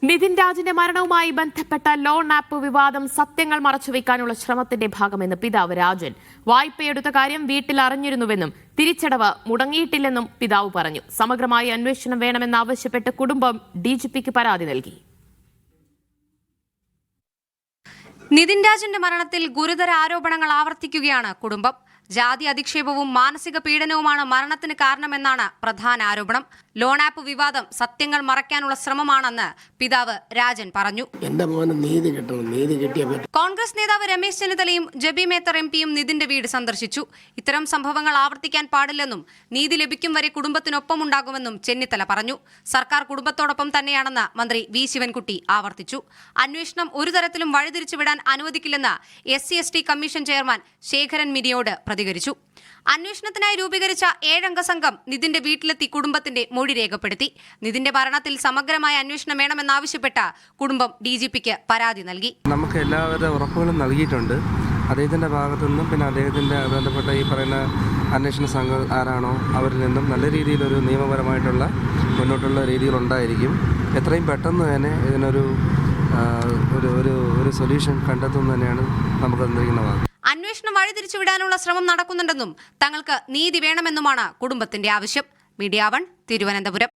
നിതിൻ രാജിന്റെ മരണവുമായി ബന്ധപ്പെട്ട loan app വിവാദം സത്യങ്ങൾ മറച്ചുവെക്കാനുള്ള ശ്രമത്തിന്റെ ഭാഗമെന്ന് പിതാവ് രാജൻ. വായ്പയെടുത്ത കാര്യം വീട്ടിൽ അറിഞ്ഞിരുന്നുവെന്നും തിരിച്ചടവ് മുടങ്ങിയിട്ടില്ലെന്നും പിതാവ് പറഞ്ഞു. സമഗ്രമായ അന്വേഷണം വേണമെന്നാവശ്യപ്പെട്ട് കുടുംബം ഡിജിപിക്ക് പരാതി നൽകി. നിതിൻ രാജിന്റെ മരണത്തിൽ ഗുരുതര ആരോപണങ്ങൾ ആവർത്തിക്കുകയാണ് കുടുംബം. ജാതി അധിക്ഷേപവും മാനസിക പീഡനവുമാണ് മരണത്തിന് കാരണമെന്നാണ് പ്രധാന ആരോപണം. ലോൺ ആപ്പ് വിവാദം സത്യങ്ങൾ മറയ്ക്കാനുള്ള ശ്രമമാണെന്ന് പിതാവ് രാജൻ പറഞ്ഞു. എന്റെ മോന് നീതി കിട്ടണം, നീതി കിട്ടിയേ പറ്റൂ. കോൺഗ്രസ് നേതാവ് രമേശ് ചെന്നിത്തലയും ജബി മേത്തർ എംപിയും നിതിന്റെ വീട് സന്ദർശിച്ചു. ഇത്തരം സംഭവങ്ങൾ ആവർത്തിക്കാൻ പാടില്ലെന്നും നീതി ലഭിക്കും വരെ കുടുംബത്തിനൊപ്പമുണ്ടാകുമെന്നും ചെന്നിത്തല പറഞ്ഞു. സർക്കാർ കുടുംബത്തോടൊപ്പം തന്നെയാണെന്ന് മന്ത്രി വി ശിവൻകുട്ടി ആവർത്തിച്ചു. അന്വേഷണം ഒരു തരത്തിലും വഴിതിരിച്ചു വിടാൻ അനുവദിക്കില്ലെന്ന് SC/ST കമ്മീഷൻ ചെയർമാൻ ശേഖരൻ മിനിയോട് പ്രതികരിച്ചു. അന്വേഷണത്തിനായി രൂപീകരിച്ച 7 അംഗ സംഘം നിതിന്റെ വീട്ടിലെത്തി കുടുംബത്തിന്റെ മൊഴി രേഖപ്പെടുത്തി. നിതിന്റെ മരണത്തിൽ സമഗ്രമായ അന്വേഷണം വേണമെന്നാവശ്യപ്പെട്ട് കുടുംബം DGPക്ക് പരാതി നൽകി. നമുക്ക് എല്ലാവരുടെ ഉറപ്പുകളും നൽകിയിട്ടുണ്ട്. അദ്ദേഹത്തിന്റെ ഭാഗത്തു നിന്നും പിന്നെ അദ്ദേഹത്തിന്റെ ബന്ധപ്പെട്ട ഈ പറയുന്ന അന്വേഷണ സംഘം ആരാണോ അവരിൽ നിന്നും നല്ല രീതിയിലൊരു നിയമപരമായിട്ടുള്ള മുന്നോട്ടുള്ള രീതികളുണ്ടായിരിക്കും. എത്രയും പെട്ടെന്ന് തന്നെ ഇതിനൊരു ഒരു സൊല്യൂഷൻ കണ്ടെത്തുന്നത് തന്നെയാണ് നമുക്ക് തന്നിരിക്കുന്ന ഭാഗം. അന്വേഷണം വഴിതിരിച്ചുവിടാനുള്ള ശ്രമം നടക്കുന്നുണ്ടെന്നും തങ്ങൾക്ക് നീതി വേണമെന്നുമാണ് കുടുംബത്തിന്റെ ആവശ്യം. മീഡിയ 1 തിരുവനന്തപുരം.